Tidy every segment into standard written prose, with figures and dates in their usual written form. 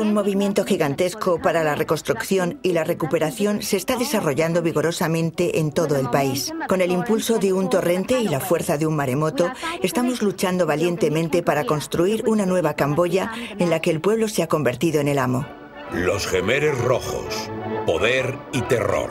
Un movimiento gigantesco para la reconstrucción y la recuperación se está desarrollando vigorosamente en todo el país. Con el impulso de un torrente y la fuerza de un maremoto, estamos luchando valientemente para construir una nueva Camboya en la que el pueblo se ha convertido en el amo. Los Khmeres Rojos, poder y terror.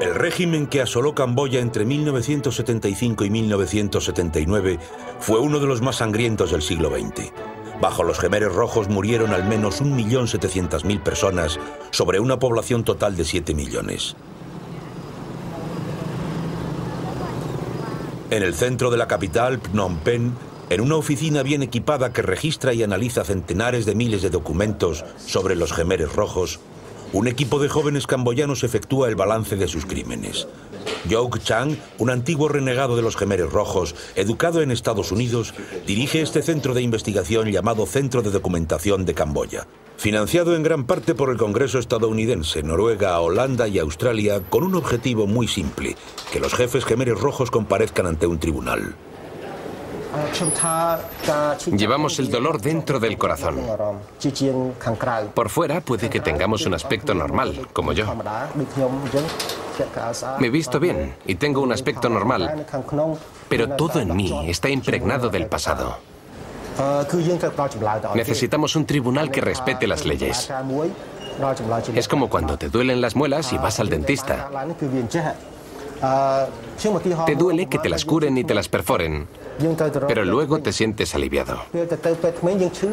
El régimen que asoló Camboya entre 1975 y 1979 fue uno de los más sangrientos del siglo XX. Bajo los Khmeres Rojos murieron al menos 1.700.000 personas sobre una población total de 7 millones. En el centro de la capital, Phnom Penh, en una oficina bien equipada que registra y analiza centenares de miles de documentos sobre los Khmeres Rojos, un equipo de jóvenes camboyanos efectúa el balance de sus crímenes. Jouk Chang, un antiguo renegado de los Khmeres Rojos, educado en Estados Unidos, dirige este centro de investigación llamado Centro de Documentación de Camboya, financiado en gran parte por el Congreso estadounidense, Noruega, Holanda y Australia, con un objetivo muy simple: que los jefes Khmeres Rojos comparezcan ante un tribunal. Llevamos el dolor dentro del corazón. Por fuera puede que tengamos un aspecto normal, como yo. Me he visto bien y tengo un aspecto normal, pero todo en mí está impregnado del pasado. Necesitamos un tribunal que respete las leyes. Es como cuando te duelen las muelas y vas al dentista. Te duele que te las curen y te las perforen, pero luego te sientes aliviado.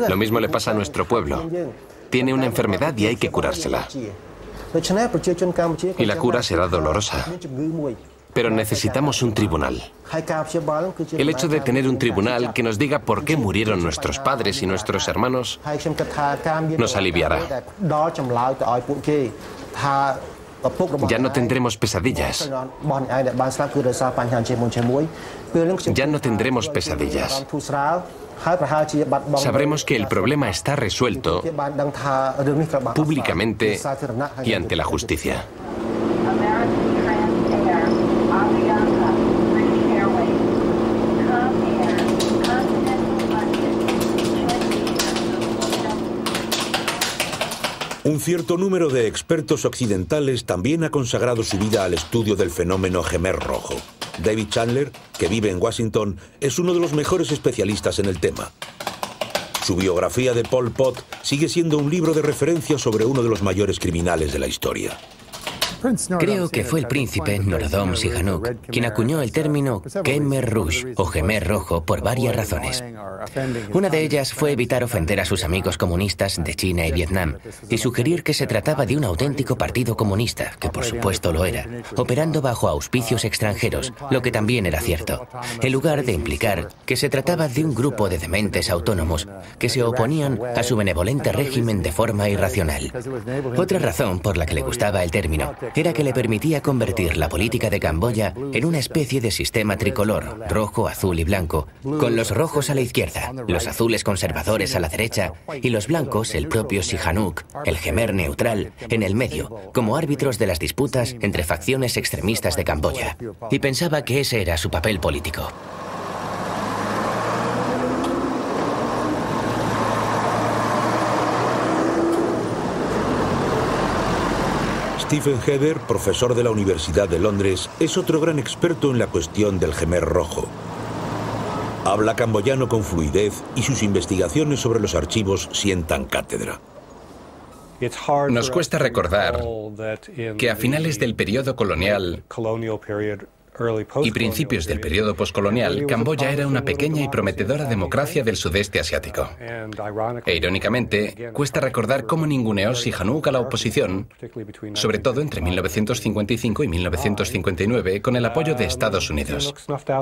Lo mismo le pasa a nuestro pueblo. Tiene una enfermedad y hay que curársela. Y la cura será dolorosa. Pero necesitamos un tribunal. El hecho de tener un tribunal que nos diga por qué murieron nuestros padres y nuestros hermanos nos aliviará. Ya no tendremos pesadillas. Ya no tendremos pesadillas. Sabremos que el problema está resuelto públicamente y ante la justicia. Un cierto número de expertos occidentales también ha consagrado su vida al estudio del fenómeno Khmer Rojo. David Chandler, que vive en Washington, es uno de los mejores especialistas en el tema. Su biografía de Pol Pot sigue siendo un libro de referencia sobre uno de los mayores criminales de la historia. Creo que fue el príncipe Norodom Sihanouk quien acuñó el término Khmer Rouge o Khmer Rojo por varias razones. Una de ellas fue evitar ofender a sus amigos comunistas de China y Vietnam y sugerir que se trataba de un auténtico partido comunista, que por supuesto lo era, operando bajo auspicios extranjeros, lo que también era cierto, en lugar de implicar que se trataba de un grupo de dementes autónomos que se oponían a su benevolente régimen de forma irracional. Otra razón por la que le gustaba el término era que le permitía convertir la política de Camboya en una especie de sistema tricolor, rojo, azul y blanco, con los rojos a la izquierda, los azules conservadores a la derecha y los blancos, el propio Sihanouk, el Khmer neutral, en el medio, como árbitros de las disputas entre facciones extremistas de Camboya. Y pensaba que ese era su papel político. Stephen Heather, profesor de la Universidad de Londres, es otro gran experto en la cuestión del Khmer Rojo. Habla camboyano con fluidez y sus investigaciones sobre los archivos sientan cátedra. Nos cuesta recordar que a finales del periodo colonial y principios del periodo poscolonial, Camboya era una pequeña y prometedora democracia del sudeste asiático. E irónicamente, cuesta recordar cómo ninguneó Sihanouk a la oposición, sobre todo entre 1955 y 1959, con el apoyo de Estados Unidos.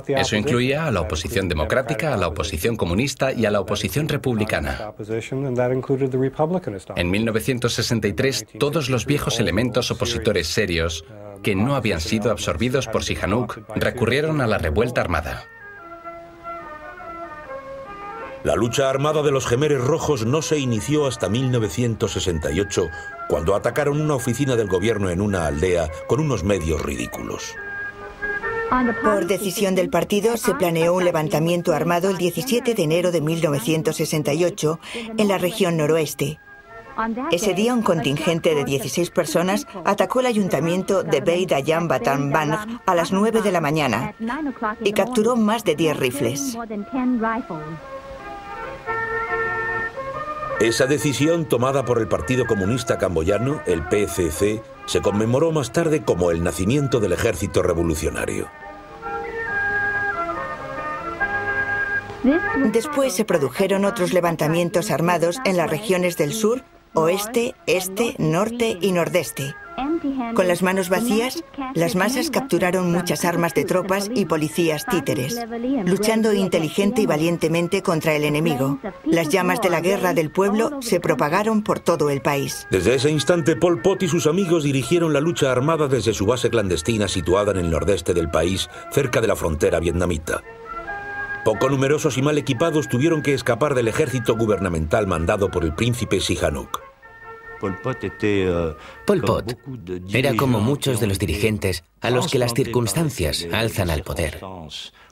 Eso incluía a la oposición democrática, a la oposición comunista y a la oposición republicana. En 1963, todos los viejos elementos opositores serios que no habían sido absorbidos por Sihanouk recurrieron a la revuelta armada. La lucha armada de los Jemeres Rojos no se inició hasta 1968, cuando atacaron una oficina del gobierno en una aldea con unos medios ridículos. Por decisión del partido, se planeó un levantamiento armado el 17 de enero de 1968 en la región noroeste. Ese día, un contingente de 16 personas atacó el ayuntamiento de Beit Ayam Batan Bang a las 9 de la mañana y capturó más de 10 rifles. Esa decisión, tomada por el Partido Comunista Camboyano, el PCC, se conmemoró más tarde como el nacimiento del Ejército Revolucionario. Después se produjeron otros levantamientos armados en las regiones del sur, oeste, este, norte y nordeste. Con las manos vacías, las masas capturaron muchas armas de tropas y policías títeres, luchando inteligente y valientemente contra el enemigo. Las llamas de la guerra del pueblo se propagaron por todo el país. Desde ese instante, Pol Pot y sus amigos dirigieron la lucha armada desde su base clandestina situada en el nordeste del país, cerca de la frontera vietnamita. Poco numerosos y mal equipados tuvieron que escapar del ejército gubernamental mandado por el príncipe Sihanouk. Pol Pot era como muchos de los dirigentes a los que las circunstancias alzan al poder.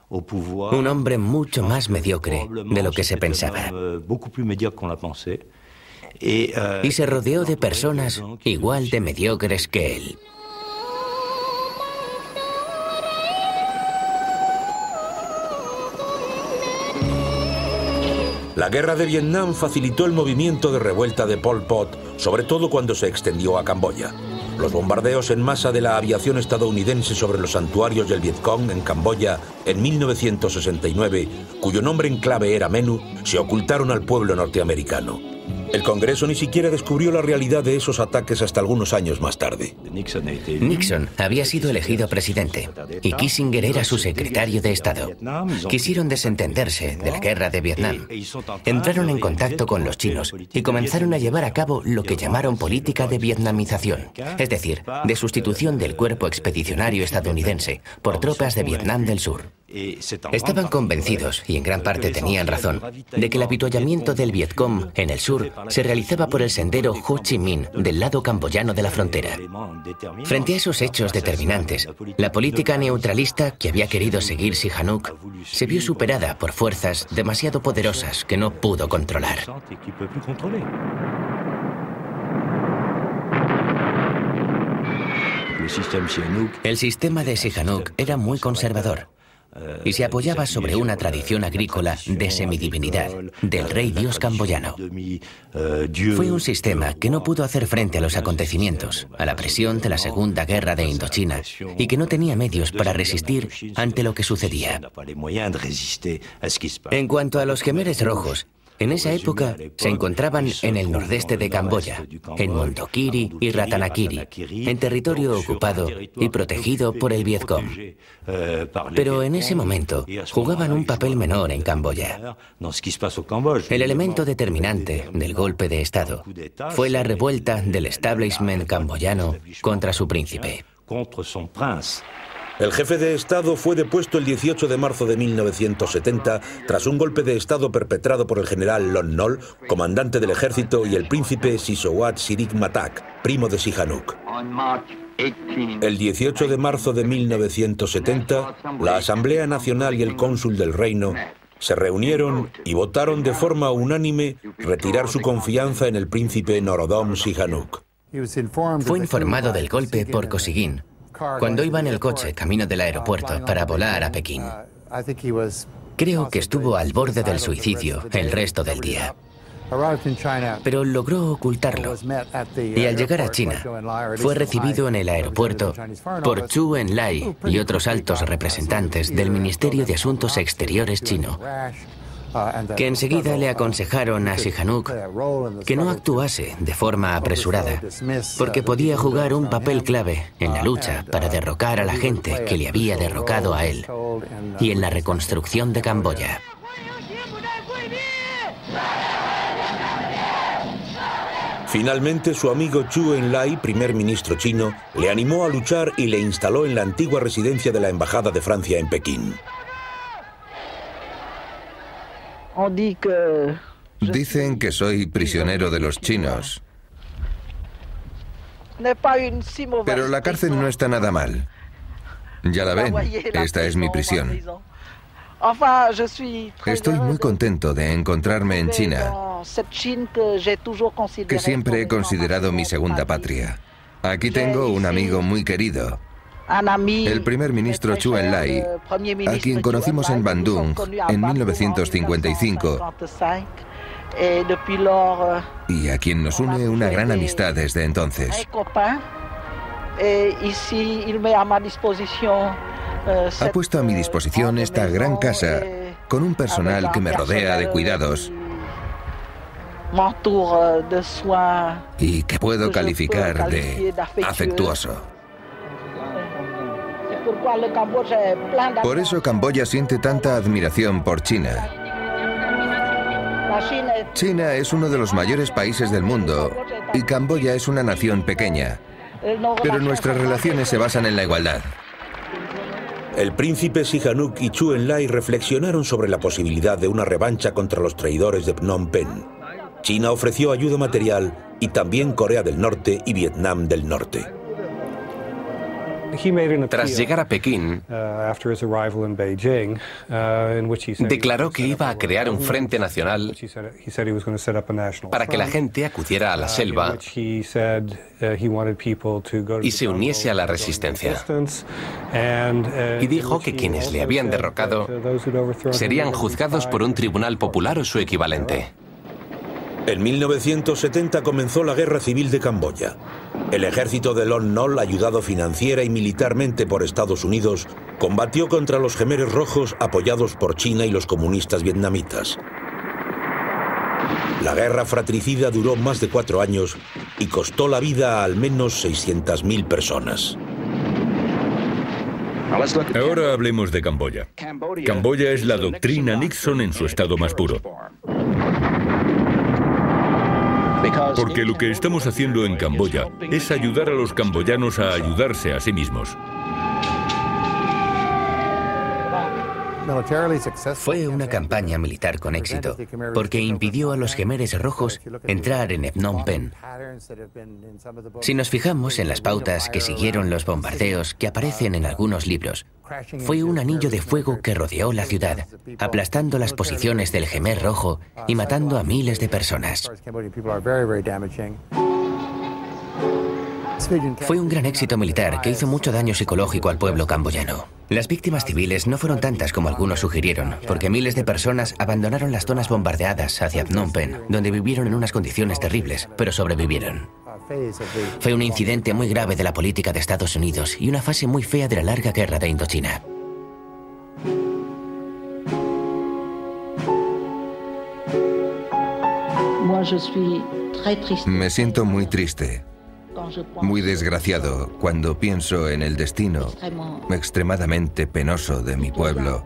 Un hombre mucho más mediocre de lo que se pensaba. Y se rodeó de personas igual de mediocres que él. La guerra de Vietnam facilitó el movimiento de revuelta de Pol Pot, sobre todo cuando se extendió a Camboya. Los bombardeos en masa de la aviación estadounidense sobre los santuarios del Vietcong en Camboya en 1969, cuyo nombre en clave era Menu, se ocultaron al pueblo norteamericano. El Congreso ni siquiera descubrió la realidad de esos ataques hasta algunos años más tarde. Nixon había sido elegido presidente y Kissinger era su secretario de Estado. Quisieron desentenderse de la guerra de Vietnam. Entraron en contacto con los chinos y comenzaron a llevar a cabo lo que llamaron política de vietnamización, es decir, de sustitución del cuerpo expedicionario estadounidense por tropas de Vietnam del Sur. Estaban convencidos, y en gran parte tenían razón, de que el avituallamiento del Vietcong en el sur se realizaba por el sendero Ho Chi Minh del lado camboyano de la frontera. Frente a esos hechos determinantes, la política neutralista que había querido seguir Sihanouk se vio superada por fuerzas demasiado poderosas que no pudo controlar. El sistema de Sihanouk era muy conservador y se apoyaba sobre una tradición agrícola de semidivinidad del rey dios camboyano. Fue un sistema que no pudo hacer frente a los acontecimientos, a la presión de la Segunda Guerra de Indochina, y que no tenía medios para resistir ante lo que sucedía. En cuanto a los Jemeres Rojos, en esa época se encontraban en el nordeste de Camboya, en Mondokiri y Ratanakiri, en territorio ocupado y protegido por el Vietcong. Pero en ese momento jugaban un papel menor en Camboya. El elemento determinante del golpe de Estado fue la revuelta del establishment camboyano contra su príncipe. El jefe de Estado fue depuesto el 18 de marzo de 1970 tras un golpe de Estado perpetrado por el general Lon Nol, comandante del ejército, y el príncipe Sisowat Sirik Matak, primo de Sihanouk. El 18 de marzo de 1970, la Asamblea Nacional y el cónsul del reino se reunieron y votaron de forma unánime retirar su confianza en el príncipe Norodom Sihanouk. Fue informado del golpe por Kosygin cuando iba en el coche camino del aeropuerto para volar a Pekín. Creo que estuvo al borde del suicidio el resto del día, pero logró ocultarlo. Y al llegar a China, fue recibido en el aeropuerto por Zhou Enlai y otros altos representantes del Ministerio de Asuntos Exteriores chino, que enseguida le aconsejaron a Sihanouk que no actuase de forma apresurada, porque podía jugar un papel clave en la lucha para derrocar a la gente que le había derrocado a él y en la reconstrucción de Camboya. Finalmente, su amigo Zhou Enlai, primer ministro chino, le animó a luchar y le instaló en la antigua residencia de la Embajada de Francia en Pekín. Dicen que soy prisionero de los chinos. Pero la cárcel no está nada mal. Ya la ven, esta es mi prisión. Estoy muy contento de encontrarme en China, que siempre he considerado mi segunda patria. Aquí tengo un amigo muy querido, el primer ministro Zhou Enlai, a quien conocimos en Bandung en 1955 y a quien nos une una gran amistad desde entonces. Ha puesto a mi disposición esta gran casa con un personal que me rodea de cuidados y que puedo calificar de afectuoso. Por eso Camboya siente tanta admiración por China. China es uno de los mayores países del mundo y Camboya es una nación pequeña, pero nuestras relaciones se basan en la igualdad. El príncipe Sihanouk y Zhou Enlai reflexionaron sobre la posibilidad de una revancha contra los traidores de Phnom Penh. China ofreció ayuda material y también Corea del Norte y Vietnam del Norte. Tras llegar a Pekín, declaró que iba a crear un frente nacional para que la gente acudiera a la selva y se uniese a la resistencia. Y dijo que quienes le habían derrocado serían juzgados por un tribunal popular o su equivalente. En 1970 comenzó la Guerra Civil de Camboya. El ejército de Lon Nol, ayudado financiera y militarmente por Estados Unidos, combatió contra los Khmeres rojos apoyados por China y los comunistas vietnamitas. La guerra fratricida duró más de 4 años y costó la vida a al menos 600.000 personas. Ahora hablemos de Camboya. Camboya es la doctrina Nixon en su estado más puro. Porque lo que estamos haciendo en Camboya es ayudar a los camboyanos a ayudarse a sí mismos. Fue una campaña militar con éxito, porque impidió a los Khmeres rojos entrar en Phnom Penh. Si nos fijamos en las pautas que siguieron los bombardeos que aparecen en algunos libros, fue un anillo de fuego que rodeó la ciudad, aplastando las posiciones del Khmer rojo y matando a miles de personas. Fue un gran éxito militar que hizo mucho daño psicológico al pueblo camboyano. Las víctimas civiles no fueron tantas como algunos sugirieron, porque miles de personas abandonaron las zonas bombardeadas hacia Phnom Penh, donde vivieron en unas condiciones terribles, pero sobrevivieron. Fue un incidente muy grave de la política de Estados Unidos y una fase muy fea de la larga guerra de Indochina. Me siento muy triste, muy desgraciado cuando pienso en el destino extremadamente penoso de mi pueblo.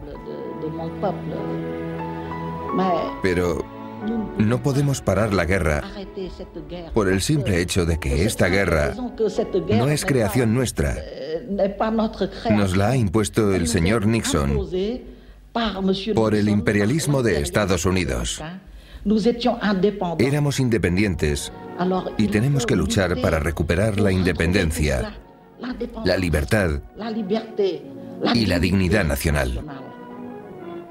Pero no podemos parar la guerra por el simple hecho de que esta guerra no es creación nuestra. Nos la ha impuesto el señor Nixon por el imperialismo de Estados Unidos. Éramos independientes y tenemos que luchar para recuperar la independencia, la libertad y la dignidad nacional.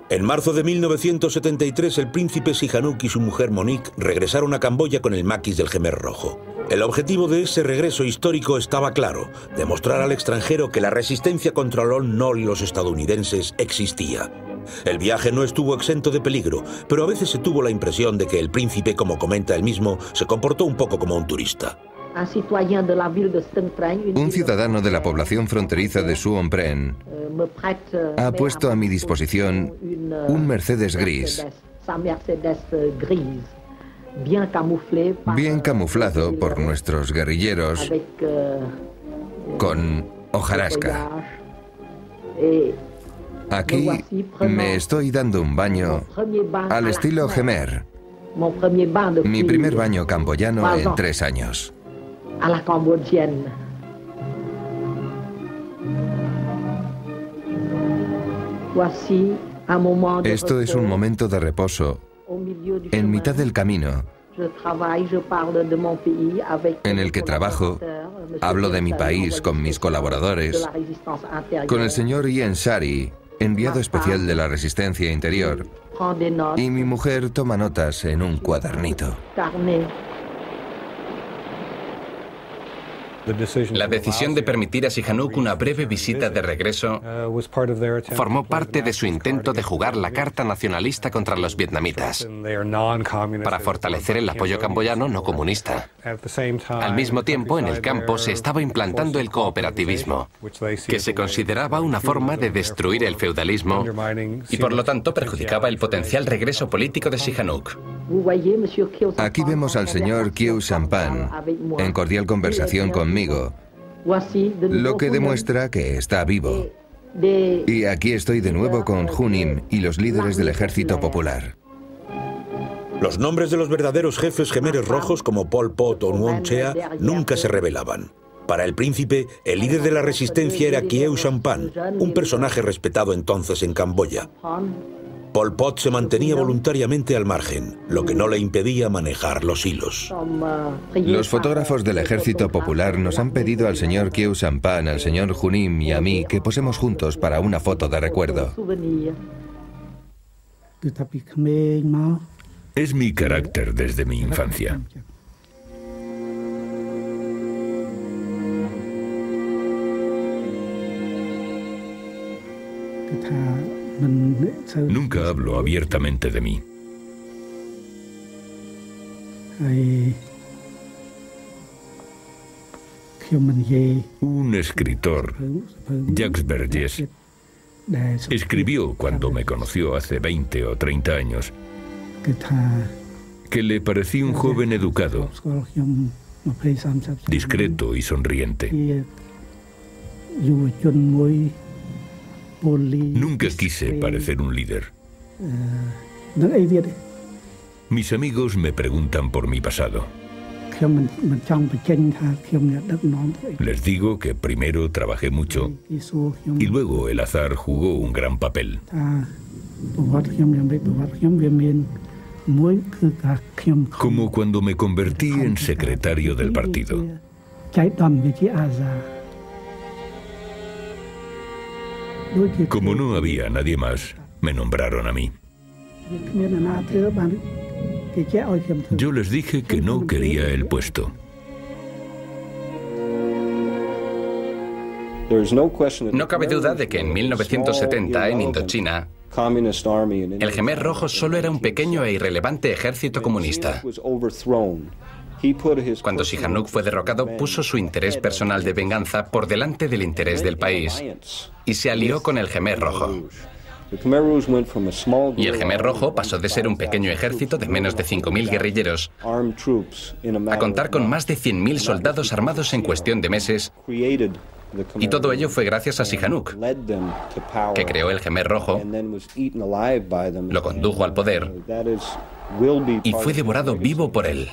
En marzo de 1973, el príncipe Sihanouk y su mujer Monique regresaron a Camboya con el maquis del Khmer rojo. El objetivo de ese regreso histórico estaba claro: demostrar al extranjero que la resistencia contra Lon Nol y los estadounidenses existía. El viaje no estuvo exento de peligro, pero a veces se tuvo la impresión de que el príncipe, como comenta él mismo, se comportó un poco como un turista. Un ciudadano de la población fronteriza de Suom Pren ha puesto a mi disposición un Mercedes gris, bien camuflado por nuestros guerrilleros, con hojarasca. Aquí me estoy dando un baño al estilo Khmer, mi primer baño camboyano en 3 años. A la cambodgienne. Esto es un momento de reposo En mitad del camino en el que trabajo, hablo de mi país con mis colaboradores, con el señor Ian Sari, enviado especial de la Resistencia Interior, y mi mujer toma notas en un cuadernito. La decisión de permitir a Sihanouk una breve visita de regreso formó parte de su intento de jugar la carta nacionalista contra los vietnamitas, para fortalecer el apoyo camboyano no comunista. Al mismo tiempo, en el campo se estaba implantando el cooperativismo, que se consideraba una forma de destruir el feudalismo y por lo tanto perjudicaba el potencial regreso político de Sihanouk. Aquí vemos al señor Khieu Samphan en cordial conversación conmigo, lo que demuestra que está vivo. Y aquí estoy de nuevo con Hunim y los líderes del Ejército Popular. Los nombres de los verdaderos jefes Khmeres rojos como Pol Pot o Nuon Chea nunca se revelaban. Para el príncipe, el líder de la resistencia era Khieu Samphan, un personaje respetado entonces en Camboya. Pol Pot se mantenía voluntariamente al margen, lo que no le impedía manejar los hilos. Los fotógrafos del Ejército Popular nos han pedido al señor Khieu Samphan, al señor Hunim y a mí que posemos juntos para una foto de recuerdo. Es mi carácter desde mi infancia. Nunca hablo abiertamente de mí. Un escritor, Jacques Vergès, escribió cuando me conoció hace 20 o 30 años que le parecí un joven educado, discreto y sonriente. Nunca quise parecer un líder. Mis amigos me preguntan por mi pasado. Les digo que primero trabajé mucho y luego el azar jugó un gran papel. Como cuando me convertí en secretario del partido. Como no había nadie más, me nombraron a mí. Yo les dije que no quería el puesto. No cabe duda de que en 1970, en Indochina, el Khmer Rojo solo era un pequeño e irrelevante ejército comunista. Cuando Sihanouk fue derrocado, puso su interés personal de venganza por delante del interés del país y se alió con el Khmer Rojo. Y el Khmer Rojo pasó de ser un pequeño ejército de menos de 5.000 guerrilleros a contar con más de 100.000 soldados armados en cuestión de meses. Y todo ello fue gracias a Sihanouk, que creó el Khmer Rojo, lo condujo al poder y fue devorado vivo por él.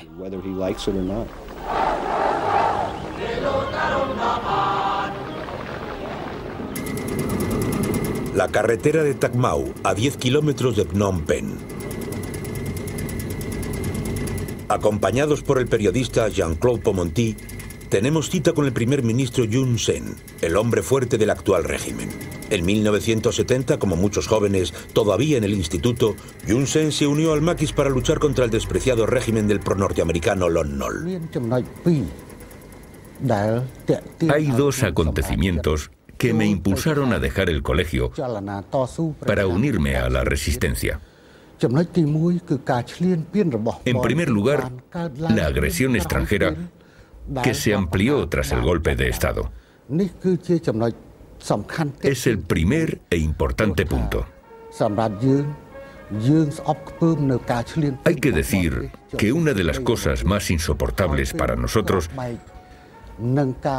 La carretera de Tak Mau, a 10 kilómetros de Phnom Penh. Acompañados por el periodista Jean-Claude Pomoty, tenemos cita con el primer ministro Hun Sen, el hombre fuerte del actual régimen. En 1970, como muchos jóvenes todavía en el instituto, Hun Sen se unió al maquis para luchar contra el despreciado régimen del pro-norteamericano Lon Nol. Hay dos acontecimientos que me impulsaron a dejar el colegio para unirme a la resistencia. En primer lugar, la agresión extranjera que se amplió tras el golpe de Estado. Es el primer e importante punto. Hay que decir que una de las cosas más insoportables para nosotros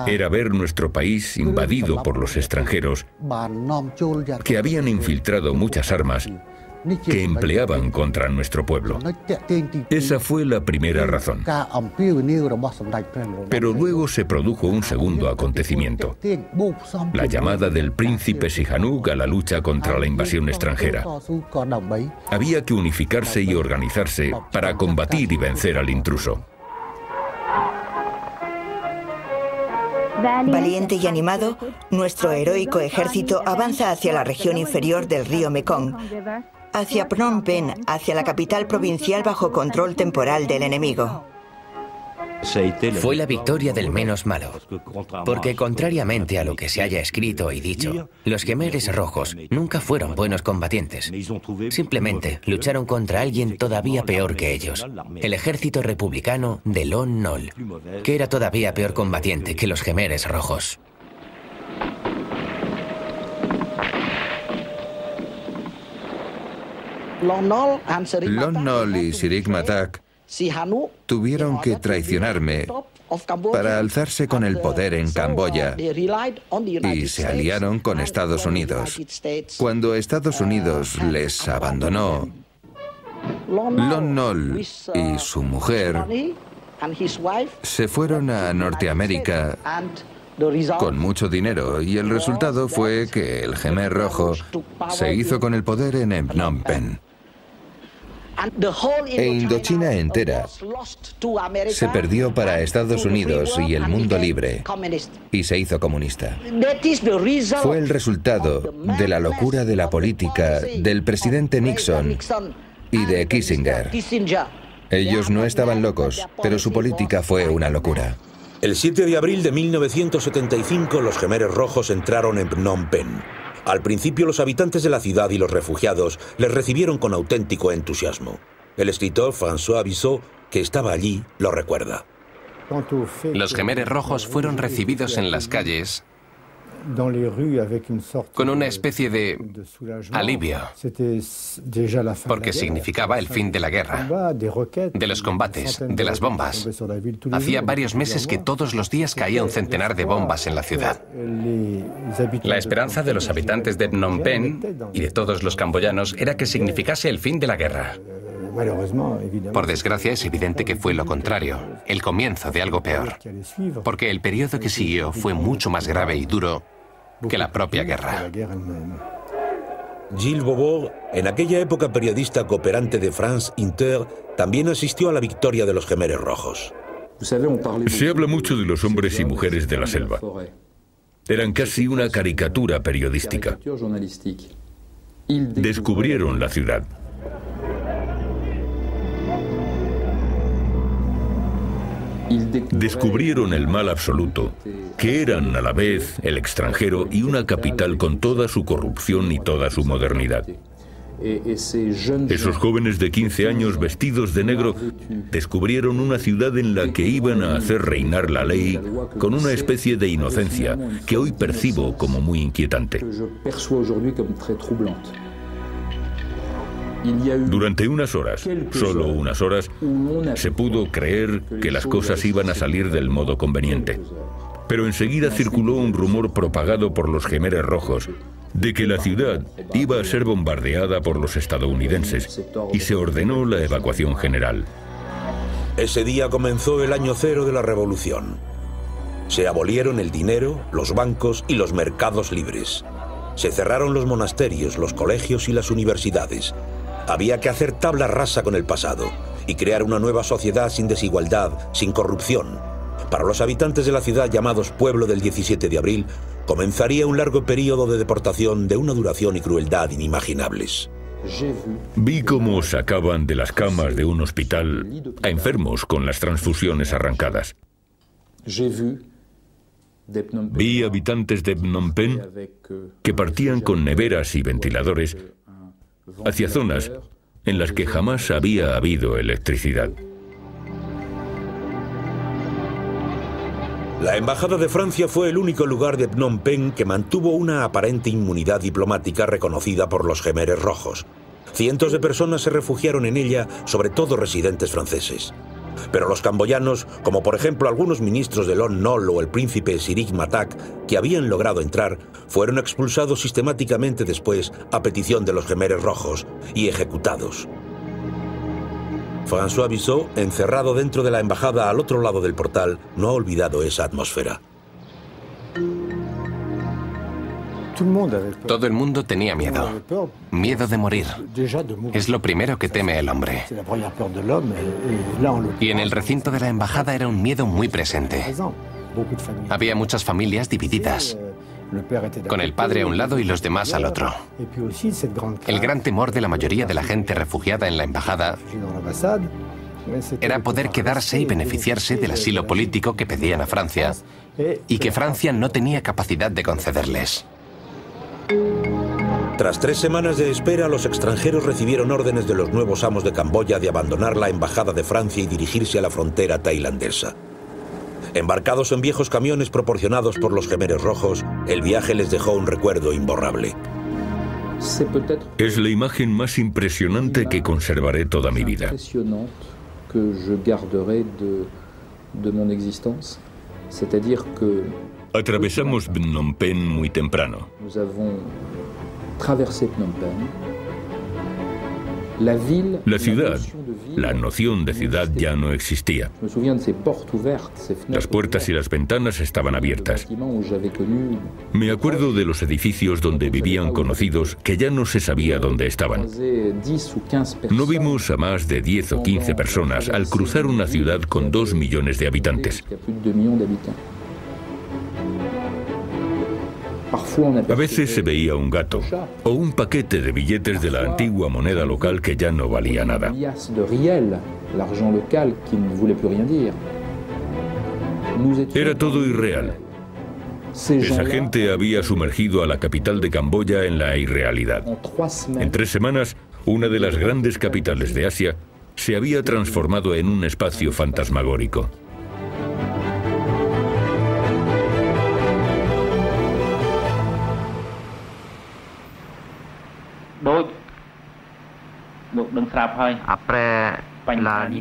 era ver nuestro país invadido por los extranjeros que habían infiltrado muchas armas que empleaban contra nuestro pueblo. Esa fue la primera razón. Pero luego se produjo un segundo acontecimiento: la llamada del príncipe Sihanouk a la lucha contra la invasión extranjera. Había que unificarse y organizarse para combatir y vencer al intruso. Valiente y animado, nuestro heroico ejército avanza hacia la región inferior del río Mekong, hacia Phnom Penh, hacia la capital provincial bajo control temporal del enemigo. Fue la victoria del menos malo, porque contrariamente a lo que se haya escrito y dicho, los Khmeres rojos nunca fueron buenos combatientes. Simplemente lucharon contra alguien todavía peor que ellos, el ejército republicano de Lon Nol, que era todavía peor combatiente que los Khmeres rojos. Lon Nol y Sirik Matak tuvieron que traicionarme para alzarse con el poder en Camboya y se aliaron con Estados Unidos. Cuando Estados Unidos les abandonó, Lon Nol y su mujer se fueron a Norteamérica con mucho dinero y el resultado fue que el Khmer rojo se hizo con el poder en Phnom Penh. E Indochina entera se perdió para Estados Unidos y el mundo libre y se hizo comunista. Fue el resultado de la locura de la política del presidente Nixon y de Kissinger. Ellos no estaban locos, pero su política fue una locura. El 7 de abril de 1975 los Khmeres rojos entraron en Phnom Penh. Al principio los habitantes de la ciudad y los refugiados les recibieron con auténtico entusiasmo. El escritor François Bissot, que estaba allí, lo recuerda. Los Khmeres rojos fueron recibidos en las calles con una especie de alivio, porque significaba el fin de la guerra, de los combates, de las bombas. Hacía varios meses que todos los días caía un centenar de bombas en la ciudad. La esperanza de los habitantes de Phnom Penh y de todos los camboyanos era que significase el fin de la guerra. Por desgracia, es evidente que fue lo contrario, el comienzo de algo peor, porque el periodo que siguió fue mucho más grave y duro que la propia guerra. Gilles Beauvoir, en aquella época periodista cooperante de France Inter, también asistió a la victoria de los Khmeres rojos. Se habla mucho de los hombres y mujeres de la selva. Eran casi una caricatura periodística. Descubrieron la ciudad. Descubrieron el mal absoluto, que eran a la vez el extranjero y una capital con toda su corrupción y toda su modernidad. Esos jóvenes de 15 años vestidos de negro descubrieron una ciudad en la que iban a hacer reinar la ley con una especie de inocencia que hoy percibo como muy inquietante. Durante unas horas, solo unas horas, se pudo creer que las cosas iban a salir del modo conveniente. Pero enseguida circuló un rumor propagado por los Khmeres rojos de que la ciudad iba a ser bombardeada por los estadounidenses y se ordenó la evacuación general. Ese día comenzó el año cero de la revolución. Se abolieron el dinero, los bancos y los mercados libres. Se cerraron los monasterios, los colegios y las universidades. Había que hacer tabla rasa con el pasado y crear una nueva sociedad sin desigualdad, sin corrupción. Para los habitantes de la ciudad llamados Pueblo del 17 de abril, comenzaría un largo periodo de deportación de una duración y crueldad inimaginables. Vi cómo sacaban de las camas de un hospital a enfermos con las transfusiones arrancadas. Vi habitantes de Phnom Penh que partían con neveras y ventiladores hacia zonas en las que jamás había habido electricidad. La Embajada de Francia fue el único lugar de Phnom Penh que mantuvo una aparente inmunidad diplomática reconocida por los Khmeres rojos. Cientos de personas se refugiaron en ella, sobre todo residentes franceses. Pero los camboyanos, como por ejemplo algunos ministros de Lon Nol o el príncipe Sirik Matak, que habían logrado entrar, fueron expulsados sistemáticamente después a petición de los Jemeres Rojos y ejecutados. François Bissot, encerrado dentro de la embajada al otro lado del portal, no ha olvidado esa atmósfera. Todo el mundo tenía miedo. Miedo de morir. Es lo primero que teme el hombre. Y en el recinto de la embajada era un miedo muy presente. Había muchas familias divididas, con el padre a un lado y los demás al otro. El gran temor de la mayoría de la gente refugiada en la embajada era poder quedarse y beneficiarse del asilo político que pedían a Francia y que Francia no tenía capacidad de concederles. Tras 3 semanas de espera, los extranjeros recibieron órdenes de los nuevos amos de Camboya de abandonar la embajada de Francia y dirigirse a la frontera tailandesa. Embarcados en viejos camiones proporcionados por los Jemeres Rojos, el viaje les dejó un recuerdo imborrable. Es la imagen más impresionante que conservaré toda mi vida. Atravesamos Phnom Penh muy temprano. La ciudad, la noción de ciudad ya no existía. Las puertas y las ventanas estaban abiertas. Me acuerdo de los edificios donde vivían conocidos que ya no se sabía dónde estaban. No vimos a más de 10 o 15 personas al cruzar una ciudad con 2 millones de habitantes. A veces se veía un gato o un paquete de billetes de la antigua moneda local que ya no valía nada. Era todo irreal. Esa gente había sumergido a la capital de Camboya en la irrealidad. En 3 semanas, una de las grandes capitales de Asia se había transformado en un espacio fantasmagórico.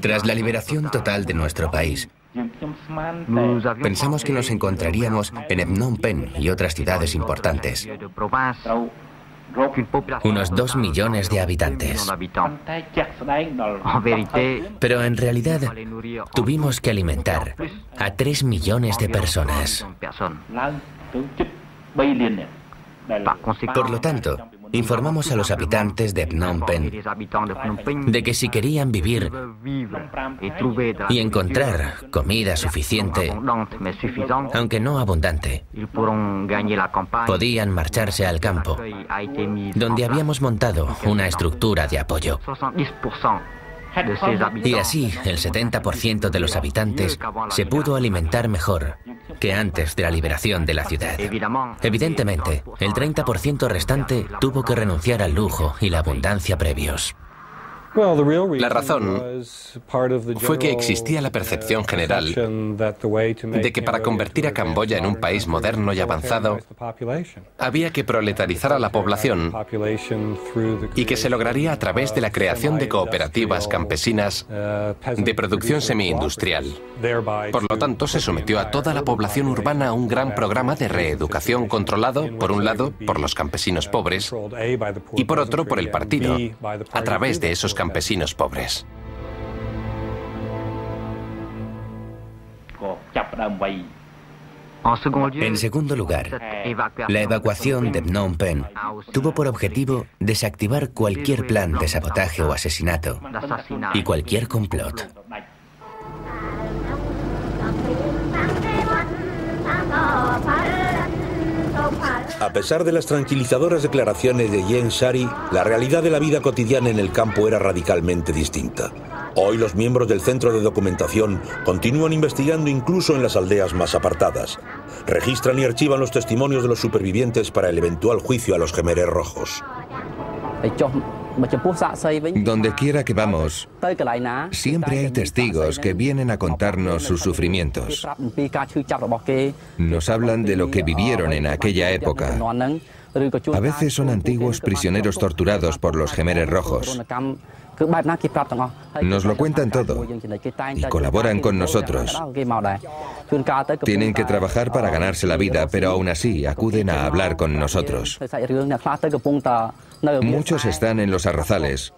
Tras la liberación total de nuestro país, pensamos que nos encontraríamos en Phnom Penh y otras ciudades importantes. Unos 2 millones de habitantes. Pero en realidad tuvimos que alimentar a 3 millones de personas. Por lo tanto, informamos a los habitantes de Phnom Penh de que si querían vivir y encontrar comida suficiente, aunque no abundante, podían marcharse al campo, donde habíamos montado una estructura de apoyo. Y así, el 70% de los habitantes se pudo alimentar mejor que antes de la liberación de la ciudad. Evidentemente, el 30% restante tuvo que renunciar al lujo y la abundancia previos. La razón fue que existía la percepción general de que para convertir a Camboya en un país moderno y avanzado había que proletarizar a la población y que se lograría a través de la creación de cooperativas campesinas de producción semi-industrial. Por lo tanto, se sometió a toda la población urbana a un gran programa de reeducación controlado, por un lado, por los campesinos pobres y por otro, por el partido, a través de esos campesinos pobres. En segundo lugar, la evacuación de Phnom Penh tuvo por objetivo desactivar cualquier plan de sabotaje o asesinato y cualquier complot. A pesar de las tranquilizadoras declaraciones de Yen Sari, la realidad de la vida cotidiana en el campo era radicalmente distinta. Hoy los miembros del Centro de Documentación continúan investigando incluso en las aldeas más apartadas. Registran y archivan los testimonios de los supervivientes para el eventual juicio a los Jemeres Rojos. Donde quiera que vamos, siempre hay testigos que vienen a contarnos sus sufrimientos. Nos hablan de lo que vivieron en aquella época, A veces son antiguos prisioneros torturados por los Khmeres rojos. Nos lo cuentan todo y colaboran con nosotros. Tienen que trabajar para ganarse la vida, pero aún así acuden a hablar con nosotros. Muchos están en los arrozales,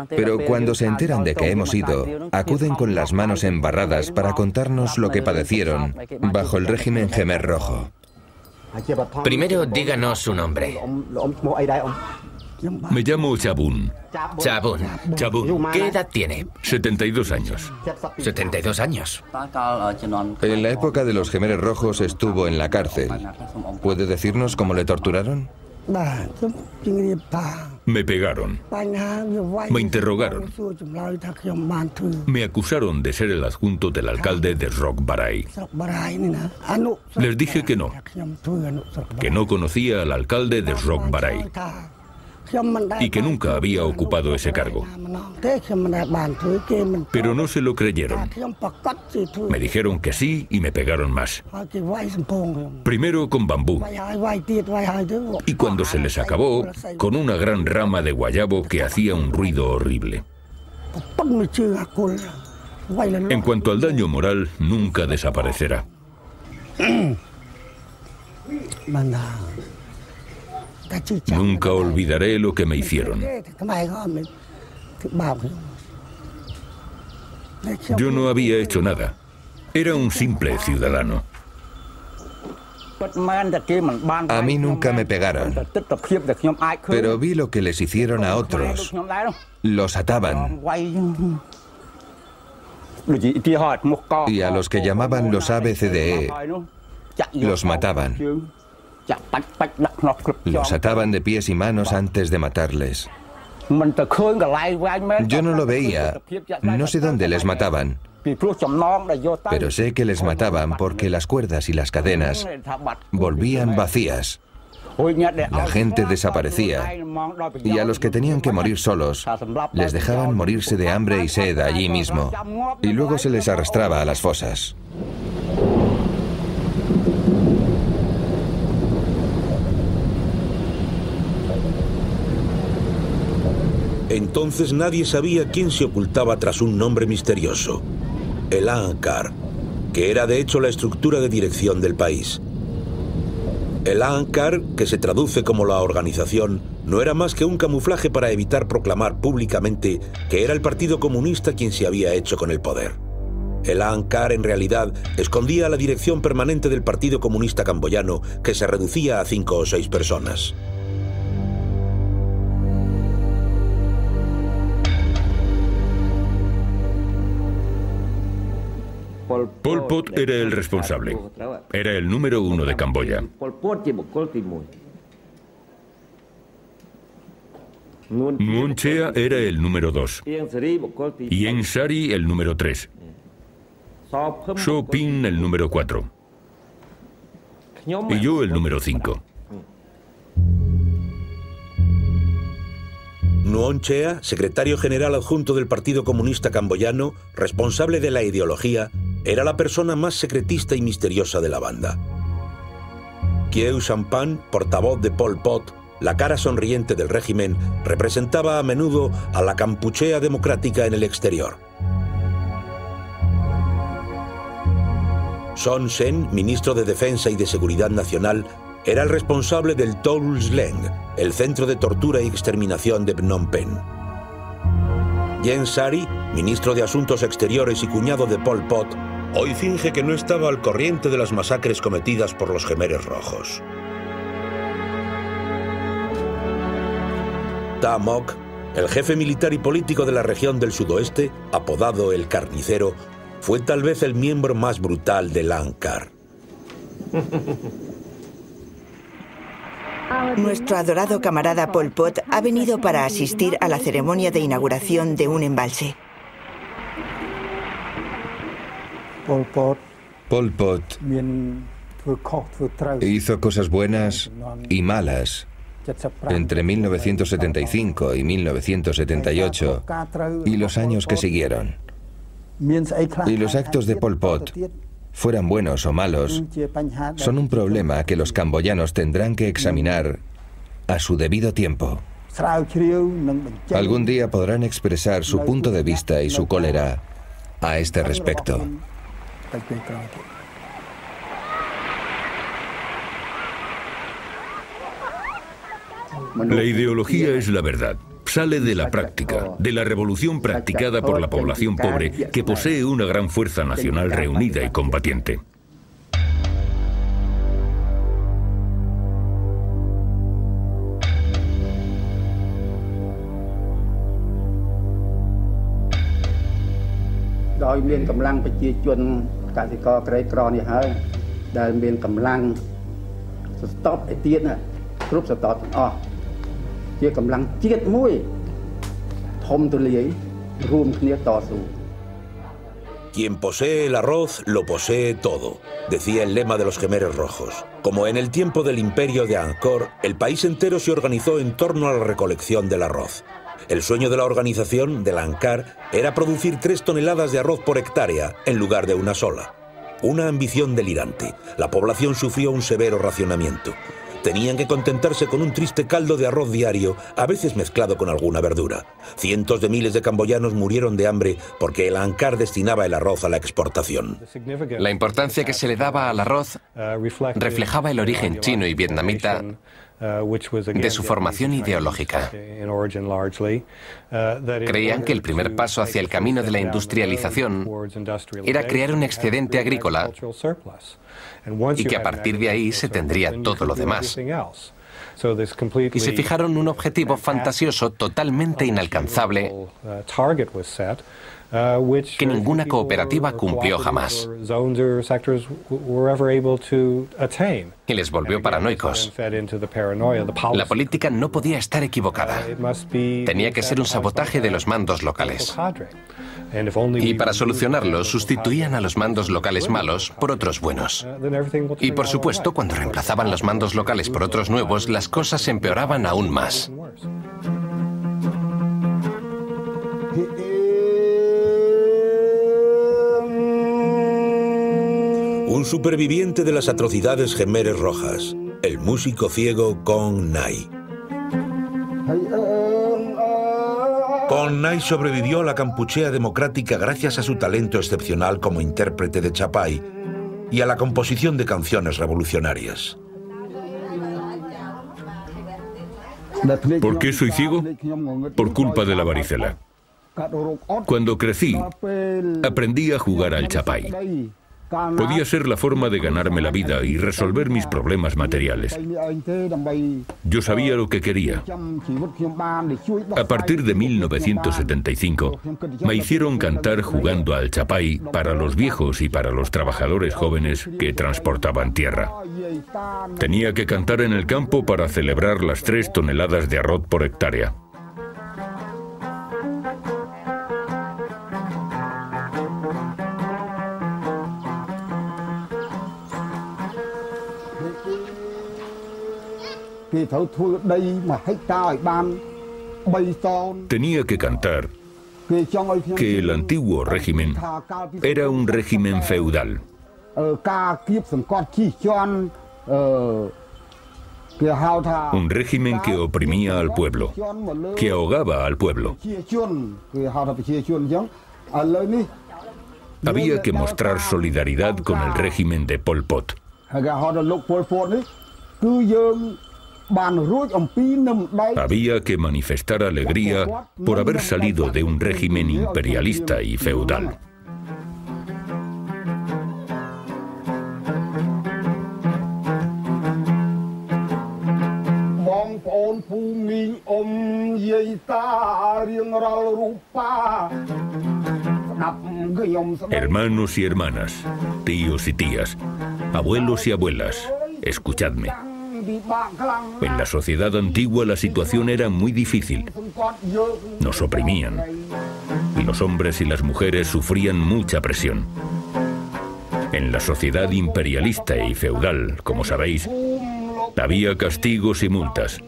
pero cuando se enteran de que hemos ido, acuden con las manos embarradas para contarnos lo que padecieron bajo el régimen Khmer rojo. Primero, díganos su nombre. Me llamo Chabun. Chabun. Chabun. ¿Qué edad tiene? 72 años. 72 años. En la época de los Khmeres rojos estuvo en la cárcel. ¿Puede decirnos cómo le torturaron? Me pegaron. Me interrogaron. Me acusaron de ser el adjunto del alcalde de Rock Barai. Les dije que no conocía al alcalde de Rock Barai y que nunca había ocupado ese cargo. Pero no se lo creyeron. Me dijeron que sí y me pegaron más. Primero con bambú y cuando se les acabó, con una gran rama de guayabo que hacía un ruido horrible. En cuanto al daño moral, nunca desaparecerá. Nunca olvidaré lo que me hicieron. Yo no había hecho nada. Era un simple ciudadano. A mí nunca me pegaron, pero vi lo que les hicieron a otros. Los ataban. Y a los que llamaban los ABCDE, los mataban. Los ataban de pies y manos antes de matarles. Yo no lo veía, no sé dónde les mataban, pero sé que les mataban porque las cuerdas y las cadenas volvían vacías. La gente desaparecía y a los que tenían que morir solos les dejaban morirse de hambre y sed allí mismo y luego se les arrastraba a las fosas. Entonces nadie sabía quién se ocultaba tras un nombre misterioso, el Ankar, que era de hecho la estructura de dirección del país. El Ankar, que se traduce como la organización, no era más que un camuflaje para evitar proclamar públicamente que era el Partido Comunista quien se había hecho con el poder. El Ankar en realidad escondía la dirección permanente del Partido Comunista Camboyano, que se reducía a 5 o 6 personas. Pol Pot era el responsable. Era el número 1 de Camboya. Nuon Chea era el número 2. Y Ieng Sary el número 3. So Pin el número 4. Y yo el número 5. Nuon Chea, secretario general adjunto del Partido Comunista Camboyano, responsable de la ideología, era la persona más secretista y misteriosa de la banda. Khieu Samphan, portavoz de Pol Pot, la cara sonriente del régimen, representaba a menudo a la Kampuchea democrática en el exterior. Son Sen, ministro de Defensa y de Seguridad Nacional, era el responsable del Tol Sleng, el centro de tortura y exterminación de Phnom Penh. Ieng Sary, ministro de Asuntos Exteriores y cuñado de Pol Pot, hoy finge que no estaba al corriente de las masacres cometidas por los Khmeres rojos. Ta Mok, el jefe militar y político de la región del sudoeste, apodado el Carnicero, fue tal vez el miembro más brutal del Ankar. Nuestro adorado camarada Pol Pot ha venido para asistir a la ceremonia de inauguración de un embalse. Pol Pot hizo cosas buenas y malas entre 1975 y 1978 y los años que siguieron. Y los actos de Pol Pot, fueran buenos o malos, son un problema que los camboyanos tendrán que examinar a su debido tiempo. Algún día podrán expresar su punto de vista y su cólera a este respecto. La ideología es la verdad. Sale de la práctica, de la revolución practicada por la población pobre que posee una gran fuerza nacional reunida y combatiente. Quien posee el arroz, lo posee todo, decía el lema de los Jemeres Rojos. Como en el tiempo del imperio de Angkor, el país entero se organizó en torno a la recolección del arroz. El sueño de la organización, del Angkar, era producir 3 toneladas de arroz por hectárea, en lugar de una sola. Una ambición delirante. La población sufrió un severo racionamiento. Tenían que contentarse con un triste caldo de arroz diario, a veces mezclado con alguna verdura. Cientos de miles de camboyanos murieron de hambre porque el Angkar destinaba el arroz a la exportación. La importancia que se le daba al arroz reflejaba el origen chino y vietnamita de su formación ideológica. Creían que el primer paso hacia el camino de la industrialización era crear un excedente agrícola y que a partir de ahí se tendría todo lo demás. Y se fijaron un objetivo fantasioso totalmente inalcanzable que ninguna cooperativa cumplió jamás. Y les volvió paranoicos. La política no podía estar equivocada. Tenía que ser un sabotaje de los mandos locales. Y para solucionarlo, sustituían a los mandos locales malos por otros buenos. Y por supuesto, cuando reemplazaban los mandos locales por otros nuevos, las cosas empeoraban aún más. Un superviviente de las atrocidades Jemeres Rojas, el músico ciego Kong Nai. Kong Nai sobrevivió a la Kampuchea democrática gracias a su talento excepcional como intérprete de chapay y a la composición de canciones revolucionarias. ¿Por qué soy ciego? Por culpa de la varicela. Cuando crecí, aprendí a jugar al chapay. Podía ser la forma de ganarme la vida y resolver mis problemas materiales. Yo sabía lo que quería. A partir de 1975, me hicieron cantar jugando al chapay para los viejos y para los trabajadores jóvenes que transportaban tierra. Tenía que cantar en el campo para celebrar las 3 toneladas de arroz por hectárea. Tenía que cantar que el antiguo régimen era un régimen feudal. Un régimen que oprimía al pueblo, que ahogaba al pueblo. Había que mostrar solidaridad con el régimen de Pol Pot. Había que manifestar alegría por haber salido de un régimen imperialista y feudal. Hermanos y hermanas, tíos y tías, abuelos y abuelas, escuchadme. En la sociedad antigua la situación era muy difícil. Nos oprimían. Y los hombres y las mujeres sufrían mucha presión. En la sociedad imperialista y feudal, como sabéis, había castigos y multas.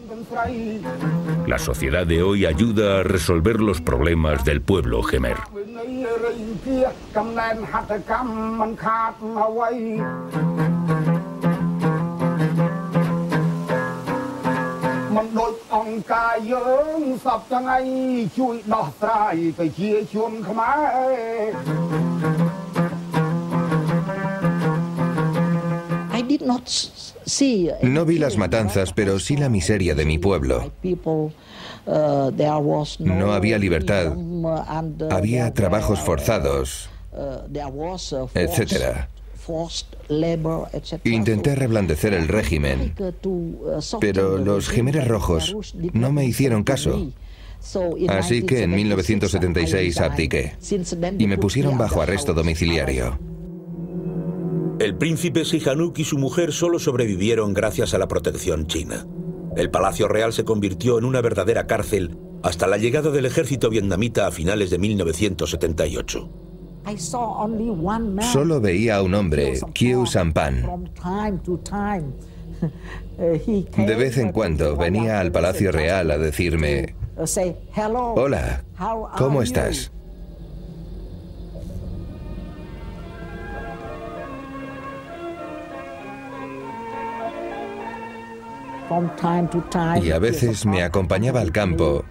La sociedad de hoy ayuda a resolver los problemas del pueblo jemer. No vi las matanzas, pero sí la miseria de mi pueblo. No había libertad, había trabajos forzados, etc. Intenté reblandecer el régimen, pero los Jemeres Rojos no me hicieron caso. Así que en 1976 abdiqué y me pusieron bajo arresto domiciliario. El príncipe Sihanouk y su mujer solo sobrevivieron gracias a la protección china. El Palacio Real se convirtió en una verdadera cárcel hasta la llegada del ejército vietnamita a finales de 1978. Solo veía a un hombre, Khieu Sampan. De vez en cuando venía al Palacio Real a decirme: hola, ¿cómo estás? Y a veces me acompañaba al campo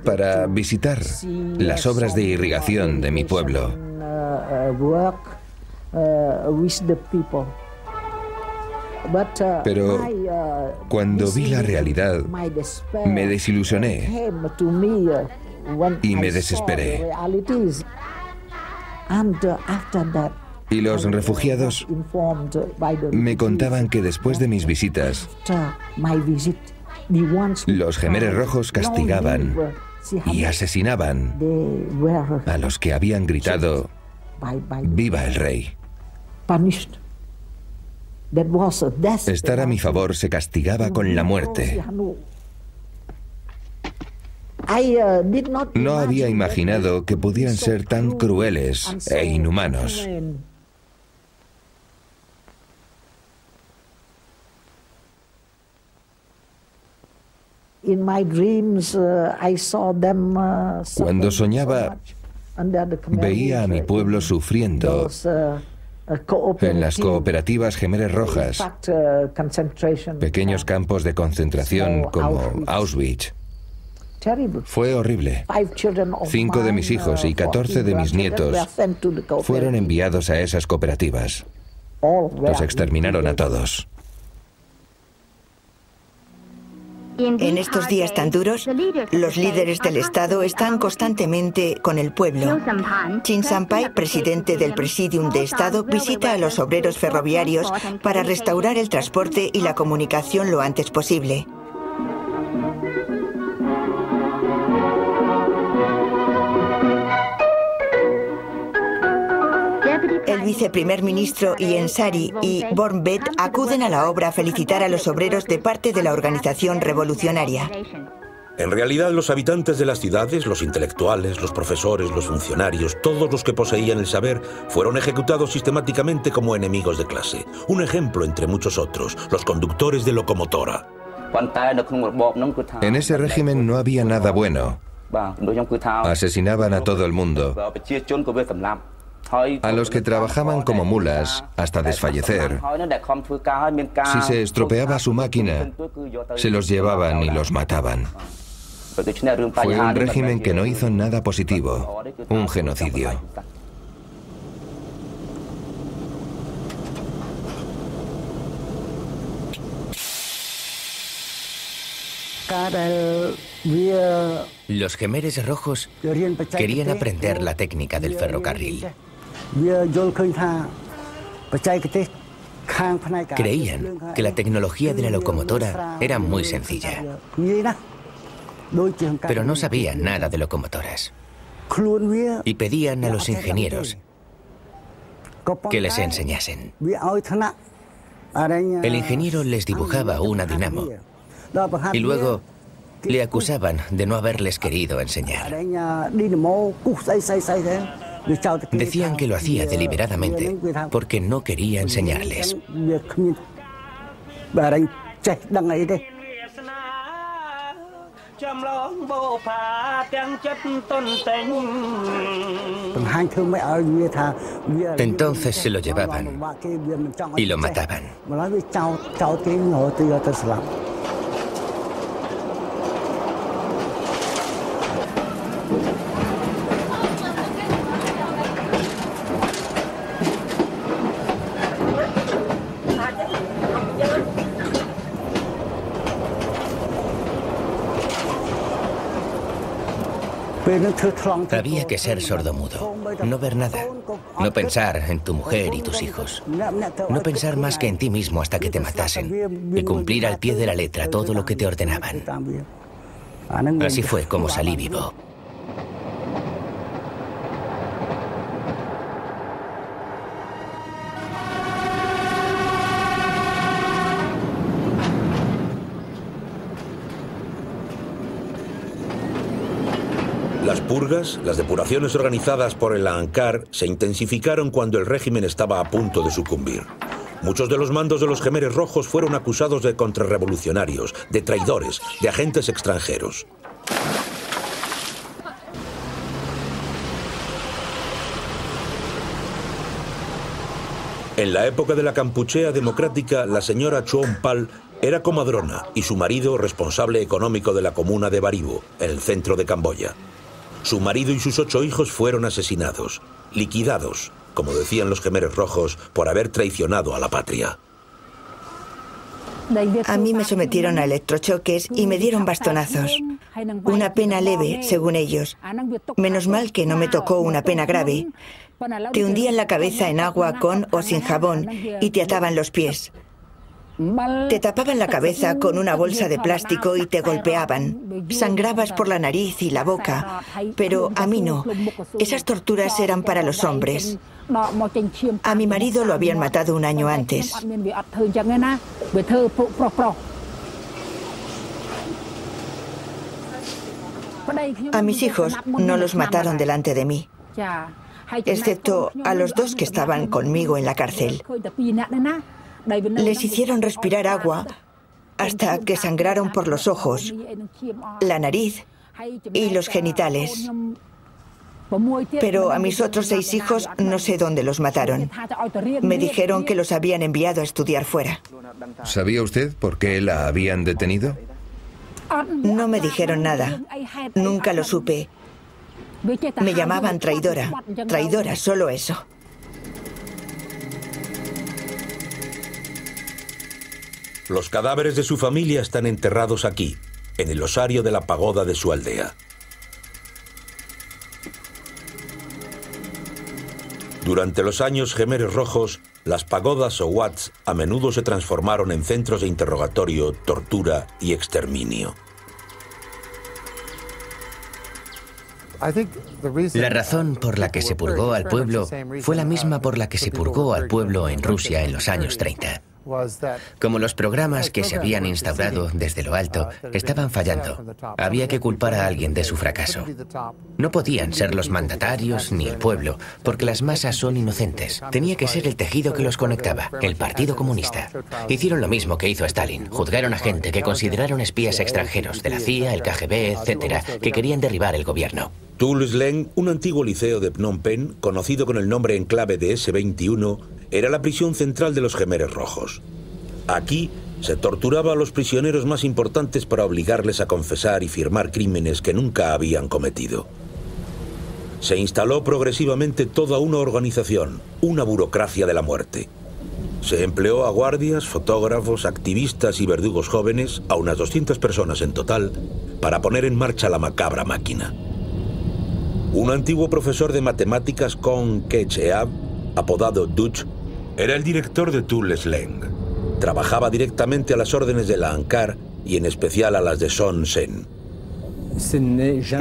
para visitar las obras de irrigación de mi pueblo. Pero cuando vi la realidad, me desilusioné y me desesperé. Y los refugiados me contaban que después de mis visitas, los Jemeres Rojos castigaban y asesinaban a los que habían gritado: ¡Viva el rey! Estar a mi favor se castigaba con la muerte. No había imaginado que pudieran ser tan crueles e inhumanos. Cuando soñaba, veía a mi pueblo sufriendo en las cooperativas Jemeres Rojas, pequeños campos de concentración como Auschwitz. Fue horrible. 5 de mis hijos y 14 de mis nietos fueron enviados a esas cooperativas. Los exterminaron a todos. En estos días tan duros, los líderes del Estado están constantemente con el pueblo. Chin Sampai, presidente del Presidium de Estado, visita a los obreros ferroviarios para restaurar el transporte y la comunicación lo antes posible. El viceprimer ministro Ieng Sary y Born Vet acuden a la obra a felicitar a los obreros de parte de la organización revolucionaria. En realidad, los habitantes de las ciudades, los intelectuales, los profesores, los funcionarios, todos los que poseían el saber, fueron ejecutados sistemáticamente como enemigos de clase. Un ejemplo entre muchos otros, los conductores de locomotora. En ese régimen no había nada bueno. Asesinaban a todo el mundo. A los que trabajaban como mulas hasta desfallecer. Si se estropeaba su máquina, se los llevaban y los mataban. Fue un régimen que no hizo nada positivo, un genocidio. Los Jemeres Rojos querían aprender la técnica del ferrocarril. Creían que la tecnología de la locomotora era muy sencilla, pero no sabían nada de locomotoras. Y pedían a los ingenieros que les enseñasen. El ingeniero les dibujaba una dinamo y luego le acusaban de no haberles querido enseñar. Decían que lo hacía deliberadamente porque no quería enseñarles. Entonces se lo llevaban y lo mataban. Había que ser sordomudo, no ver nada, no pensar en tu mujer y tus hijos, no pensar más que en ti mismo hasta que te matasen y cumplir al pie de la letra todo lo que te ordenaban. Así fue como salí vivo. Las purgas, las depuraciones organizadas por el ANCAR, se intensificaron cuando el régimen estaba a punto de sucumbir. Muchos de los mandos de los Jemeres Rojos fueron acusados de contrarrevolucionarios, de traidores, de agentes extranjeros. En la época de la Kampuchea democrática, la señora Chuon Pal era comadrona y su marido responsable económico de la comuna de Baribo, en el centro de Camboya. Su marido y sus 8 hijos fueron asesinados, liquidados, como decían los Jemeres Rojos, por haber traicionado a la patria. A mí me sometieron a electrochoques y me dieron bastonazos. Una pena leve, según ellos. Menos mal que no me tocó una pena grave. Te hundían la cabeza en agua con o sin jabón y te ataban los pies. Te tapaban la cabeza con una bolsa de plástico y te golpeaban. Sangrabas por la nariz y la boca, pero a mí no. Esas torturas eran para los hombres. A mi marido lo habían matado un año antes. A mis hijos no los mataron delante de mí, excepto a los 2 que estaban conmigo en la cárcel. Les hicieron respirar agua hasta que sangraron por los ojos, la nariz y los genitales. Pero a mis otros 6 hijos no sé dónde los mataron. Me dijeron que los habían enviado a estudiar fuera. ¿Sabía usted por qué la habían detenido? No me dijeron nada. Nunca lo supe. Me llamaban traidora. Traidora, solo eso. Los cadáveres de su familia están enterrados aquí, en el osario de la pagoda de su aldea. Durante los años Jemeres Rojos, las pagodas o wats a menudo se transformaron en centros de interrogatorio, tortura y exterminio. La razón por la que se purgó al pueblo fue la misma por la que se purgó al pueblo en Rusia en los años 30. Como los programas que se habían instaurado desde lo alto estaban fallando, había que culpar a alguien de su fracaso. No podían ser los mandatarios ni el pueblo, porque las masas son inocentes. Tenía que ser el tejido que los conectaba, el Partido Comunista. Hicieron lo mismo que hizo Stalin. Juzgaron a gente que consideraron espías extranjeros, de la CIA, el KGB, etcétera, que querían derribar el gobierno. Tul Sleng, un antiguo liceo de Phnom Penh, conocido con el nombre en clave de S21, era la prisión central de los Jemeres Rojos. Aquí se torturaba a los prisioneros más importantes para obligarles a confesar y firmar crímenes que nunca habían cometido. Se instaló progresivamente toda una organización, una burocracia de la muerte. Se empleó a guardias, fotógrafos, activistas y verdugos jóvenes, a unas 200 personas en total, para poner en marcha la macabra máquina. Un antiguo profesor de matemáticas, Kong Kech-eab, apodado Dutch, era el director de Tul Sleng. Trabajaba directamente a las órdenes de la ANCAR y en especial a las de Son Sen.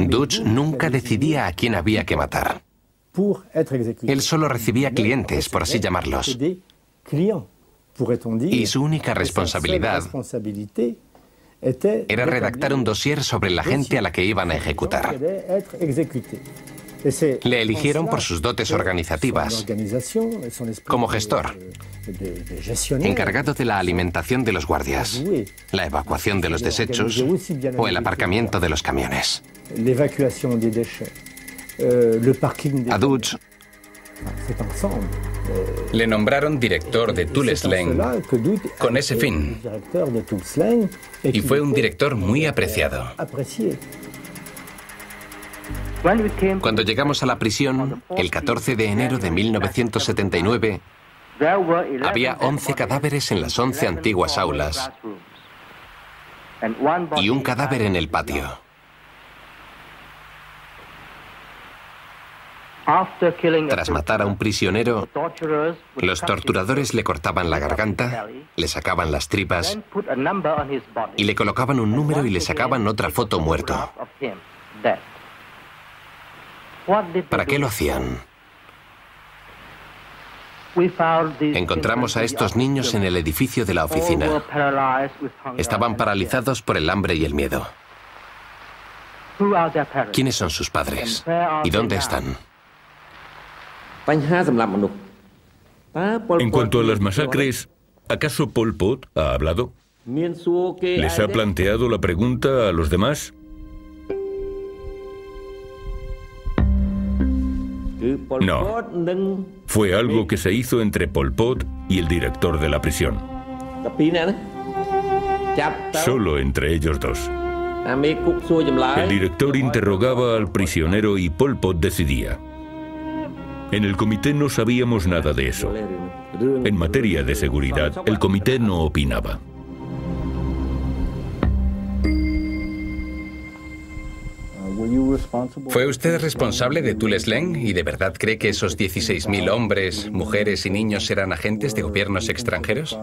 Dutch nunca decidía a quién había que matar. Él solo recibía clientes, por así llamarlos. Y su única responsabilidad era redactar un dossier sobre la gente a la que iban a ejecutar. Le eligieron por sus dotes organizativas, como gestor, encargado de la alimentación de los guardias, la evacuación de los desechos o el aparcamiento de los camiones. A Dutch le nombraron director de Tul Sleng con ese fin, y fue un director muy apreciado. Cuando llegamos a la prisión, el 14 de enero de 1979, había 11 cadáveres en las 11 antiguas aulas y un cadáver en el patio. Tras matar a un prisionero, los torturadores le cortaban la garganta, le sacaban las tripas y le colocaban un número y le sacaban otra foto muerto. ¿Para qué lo hacían? Encontramos a estos niños en el edificio de la oficina. Estaban paralizados por el hambre y el miedo. ¿Quiénes son sus padres? ¿Y dónde están? En cuanto a las masacres, ¿acaso Pol Pot ha hablado? ¿Les ha planteado la pregunta a los demás? No. Fue algo que se hizo entre Pol Pot y el director de la prisión. Solo entre ellos dos. El director interrogaba al prisionero y Pol Pot decidía. En el comité no sabíamos nada de eso. En materia de seguridad, el comité no opinaba. ¿Fue usted responsable de Tuol Sleng y de verdad cree que esos 16.000 hombres, mujeres y niños eran agentes de gobiernos extranjeros?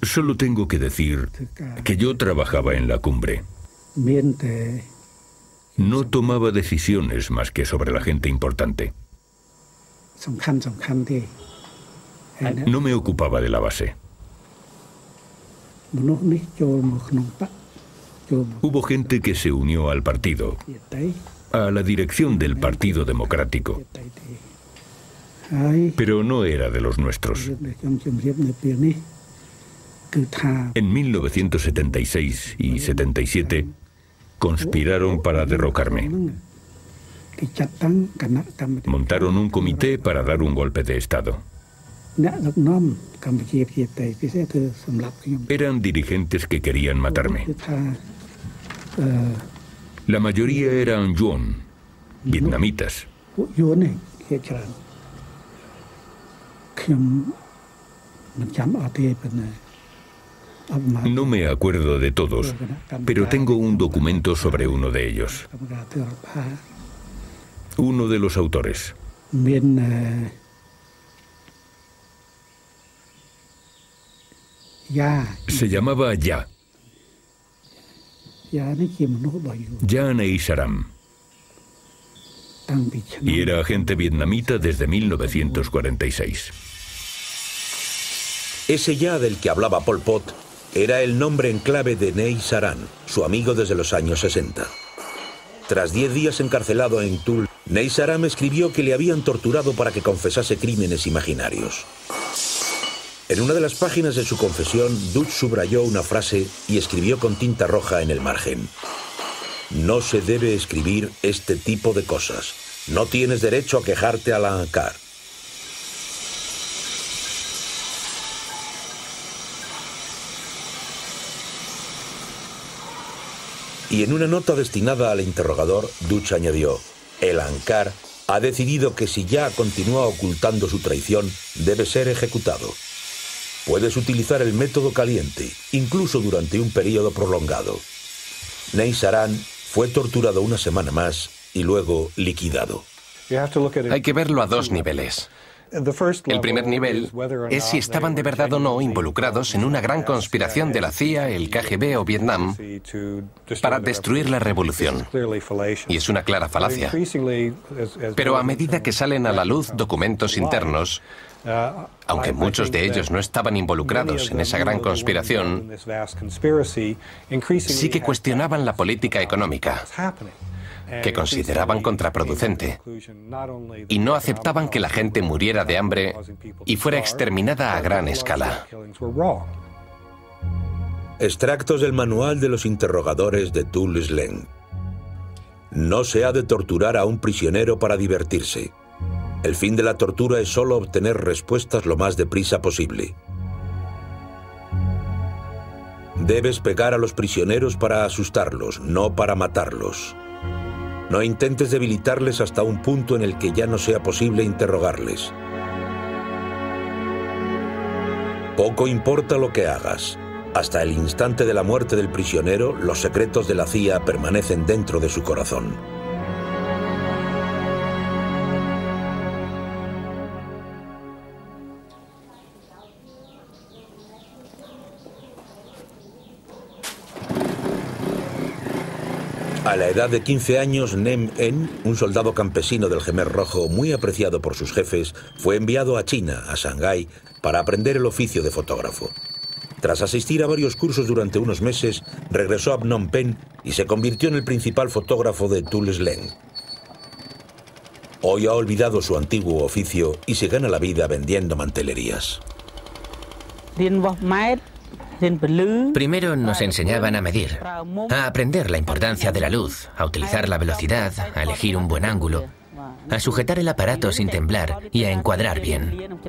Solo tengo que decir que yo trabajaba en la cumbre. No tomaba decisiones más que sobre la gente importante. No me ocupaba de la base. Hubo gente que se unió al partido, a la dirección del Partido Democrático, pero no era de los nuestros. En 1976 y 77 conspiraron para derrocarme. Montaron un comité para dar un golpe de Estado. Eran dirigentes que querían matarme. La mayoría eran yuan, vietnamitas. No me acuerdo de todos, pero tengo un documento sobre uno de ellos. Uno de los autores. Se llamaba Ya. Ya Neisaram. Y era agente vietnamita desde 1946. Ese Ya del que hablaba Pol Pot era el nombre en clave de Nei Saran, su amigo desde los años 60. Tras 10 días encarcelado en Tuol, Nei Saram escribió que le habían torturado para que confesase crímenes imaginarios. En una de las páginas de su confesión, Dutch subrayó una frase y escribió con tinta roja en el margen: "No se debe escribir este tipo de cosas. No tienes derecho a quejarte a la ANCAR". Y en una nota destinada al interrogador, Dutch añadió: "El ANCAR ha decidido que si Ya continúa ocultando su traición, debe ser ejecutado. Puedes utilizar el método caliente, incluso durante un periodo prolongado". Nei Saran fue torturado una semana más y luego liquidado. Hay que verlo a dos niveles. El primer nivel es si estaban de verdad o no involucrados en una gran conspiración de la CIA, el KGB o Vietnam para destruir la revolución. Y es una clara falacia. Pero a medida que salen a la luz documentos internos, aunque muchos de ellos no estaban involucrados en esa gran conspiración, sí que cuestionaban la política económica, que consideraban contraproducente, y no aceptaban que la gente muriera de hambre y fuera exterminada a gran escala. Extractos del manual de los interrogadores de Tuol Sleng. No se ha de torturar a un prisionero para divertirse. El fin de la tortura es solo obtener respuestas lo más deprisa posible. Debes pegar a los prisioneros para asustarlos, no para matarlos. No intentes debilitarles hasta un punto en el que ya no sea posible interrogarles. Poco importa lo que hagas. Hasta el instante de la muerte del prisionero, los secretos de la CIA permanecen dentro de su corazón. A la edad de 15 años, Nem En, un soldado campesino del Khmer Rojo muy apreciado por sus jefes, fue enviado a China, a Shanghái, para aprender el oficio de fotógrafo. Tras asistir a varios cursos durante unos meses, regresó a Phnom Penh y se convirtió en el principal fotógrafo de Tuol Sleng. Hoy ha olvidado su antiguo oficio y se gana la vida vendiendo mantelerías. Primero nos enseñaban a medir, a aprender la importancia de la luz, a utilizar la velocidad, a elegir un buen ángulo, a sujetar el aparato sin temblar y a encuadrar bien.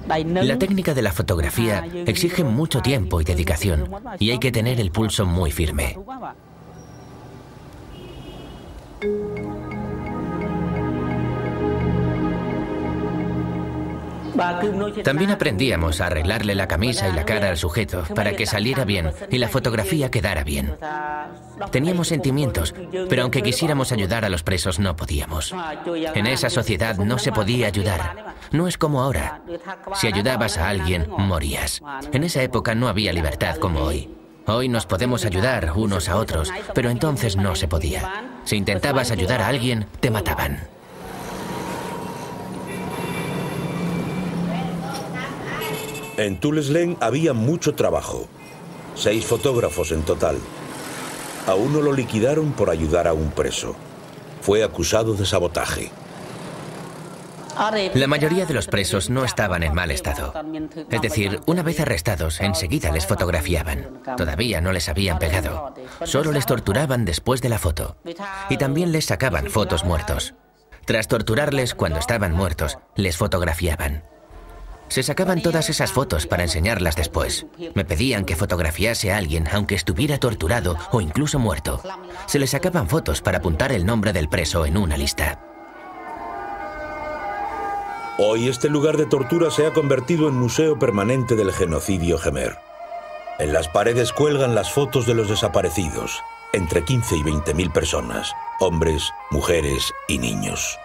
La técnica de la fotografía exige mucho tiempo y dedicación, y hay que tener el pulso muy firme. También aprendíamos a arreglarle la camisa y la cara al sujeto para que saliera bien y la fotografía quedara bien. Teníamos sentimientos, pero aunque quisiéramos ayudar a los presos no podíamos. En esa sociedad no se podía ayudar. No es como ahora. Si ayudabas a alguien, morías. En esa época no había libertad como hoy. Hoy nos podemos ayudar unos a otros, pero entonces no se podía. Si intentabas ayudar a alguien, te mataban. En Tuol Sleng había mucho trabajo. 6 fotógrafos en total. A uno lo liquidaron por ayudar a un preso. Fue acusado de sabotaje. La mayoría de los presos no estaban en mal estado. Es decir, una vez arrestados, enseguida les fotografiaban. Todavía no les habían pegado. Solo les torturaban después de la foto. Y también les sacaban fotos muertos. Tras torturarles cuando estaban muertos, les fotografiaban. Se sacaban todas esas fotos para enseñarlas después. Me pedían que fotografiase a alguien aunque estuviera torturado o incluso muerto. Se le sacaban fotos para apuntar el nombre del preso en una lista. Hoy este lugar de tortura se ha convertido en museo permanente del genocidio Khmer. En las paredes cuelgan las fotos de los desaparecidos, entre 15 y 20.000 personas, hombres, mujeres y niños.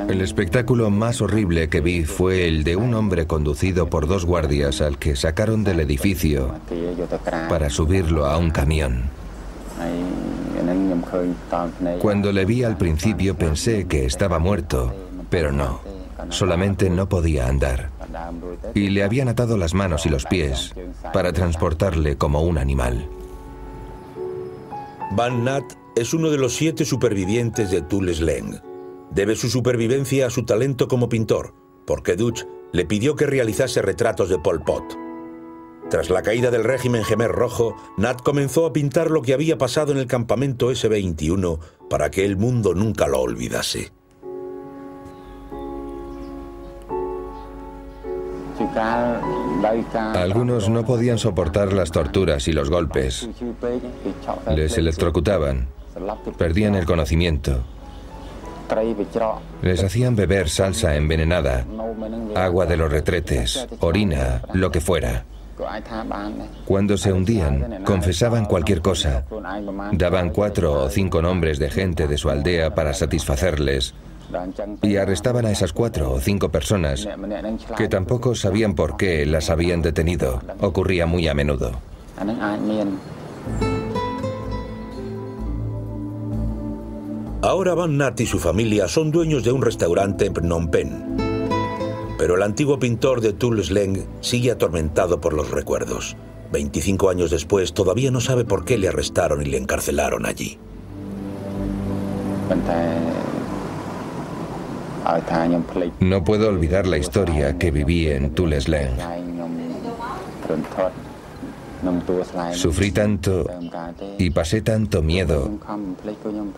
El espectáculo más horrible que vi fue el de un hombre conducido por 2 guardias al que sacaron del edificio para subirlo a un camión. Cuando le vi al principio pensé que estaba muerto, pero no, solamente no podía andar. Y le habían atado las manos y los pies para transportarle como un animal. Van Nhat es uno de los 7 supervivientes de Tuol Sleng. Debe su supervivencia a su talento como pintor, porque Duch le pidió que realizase retratos de Pol Pot. Tras la caída del régimen Khmer Rojo, Nhat comenzó a pintar lo que había pasado en el campamento S-21 para que el mundo nunca lo olvidase. Algunos no podían soportar las torturas y los golpes. Les electrocutaban, perdían el conocimiento. Les hacían beber salsa envenenada, agua de los retretes, orina, lo que fuera. Cuando se hundían, confesaban cualquier cosa. Daban 4 o 5 nombres de gente de su aldea para satisfacerles. Y arrestaban a esas 4 o 5 personas que tampoco sabían por qué las habían detenido. Ocurría muy a menudo. Ahora Van Nhat y su familia son dueños de un restaurante en Phnom Penh. Pero el antiguo pintor de Tuol Sleng sigue atormentado por los recuerdos. 25 años después todavía no sabe por qué le arrestaron y le encarcelaron allí. No puedo olvidar la historia que viví en Tuol Sleng. Sufrí tanto y pasé tanto miedo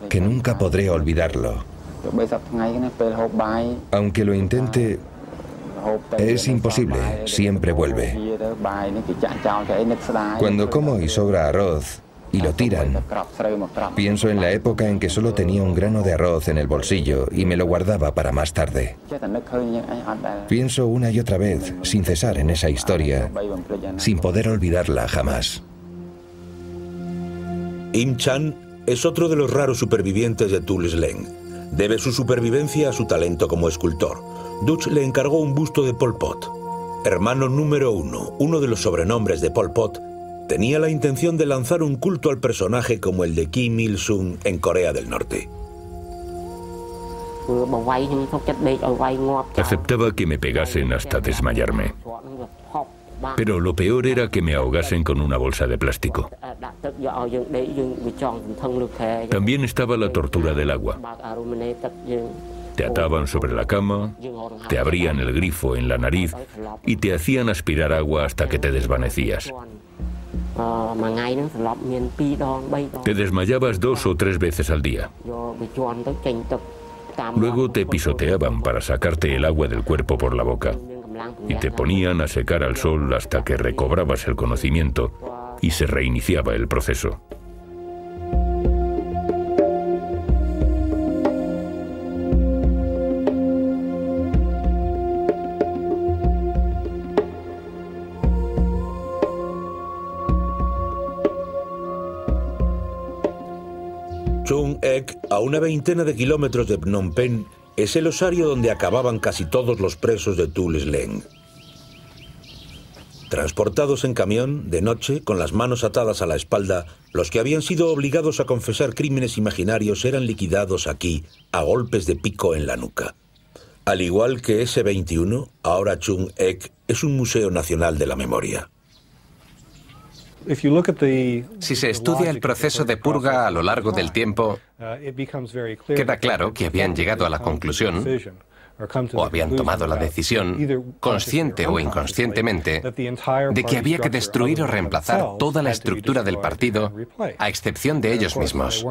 que nunca podré olvidarlo. Aunque lo intente, es imposible, siempre vuelve. Cuando como y sobra arroz, y lo tiran. Pienso en la época en que solo tenía un grano de arroz en el bolsillo y me lo guardaba para más tarde. Pienso una y otra vez, sin cesar en esa historia, sin poder olvidarla jamás. Im Chan es otro de los raros supervivientes de Tu Leng. Debe su supervivencia a su talento como escultor. Dutch le encargó un busto de Pol Pot. Hermano número uno de los sobrenombres de Pol Pot, tenía la intención de lanzar un culto al personaje como el de Kim Il-sung en Corea del Norte. Aceptaba que me pegasen hasta desmayarme. Pero lo peor era que me ahogasen con una bolsa de plástico. También estaba la tortura del agua. Te ataban sobre la cama, te abrían el grifo en la nariz y te hacían aspirar agua hasta que te desvanecías. Te desmayabas 2 o 3 veces al día. Luego te pisoteaban para sacarte el agua del cuerpo por la boca y te ponían a secar al sol hasta que recobrabas el conocimiento y se reiniciaba el proceso. Chung Ek, a una veintena de kilómetros de Phnom Penh, es el osario donde acababan casi todos los presos de Tu Leng. Transportados en camión, de noche, con las manos atadas a la espalda, los que habían sido obligados a confesar crímenes imaginarios eran liquidados aquí, a golpes de pico en la nuca. Al igual que S-21, ahora Chung Ek es un museo nacional de la memoria. Si se estudia el proceso de purga a lo largo del tiempo, queda claro que habían llegado a la conclusión, o habían tomado la decisión, consciente o inconscientemente, de que había que destruir o reemplazar toda la estructura del partido, a excepción de ellos mismos.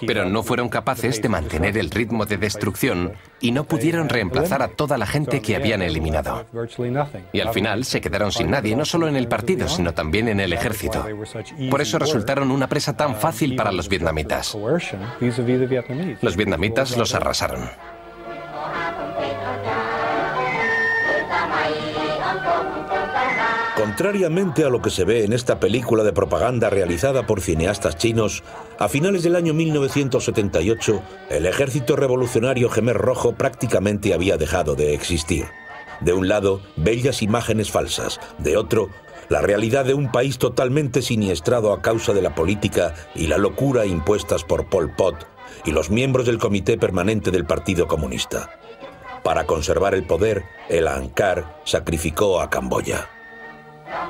Pero no fueron capaces de mantener el ritmo de destrucción y no pudieron reemplazar a toda la gente que habían eliminado. Y al final se quedaron sin nadie, no solo en el partido, sino también en el ejército. Por eso resultaron una presa tan fácil para los vietnamitas. Los vietnamitas los arrasaron. Contrariamente a lo que se ve en esta película de propaganda realizada por cineastas chinos, a finales del año 1978, el ejército revolucionario Khmer Rojo prácticamente había dejado de existir. De un lado, bellas imágenes falsas; de otro, la realidad de un país totalmente siniestrado a causa de la política y la locura impuestas por Pol Pot y los miembros del Comité Permanente del Partido Comunista. Para conservar el poder, el Angkar sacrificó a Camboya. Hãy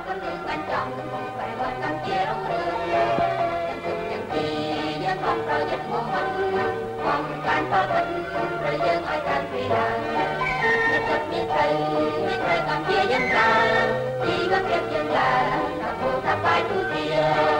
subscribe cho kênh Ghiền Mì Gõ để không bỏ lỡ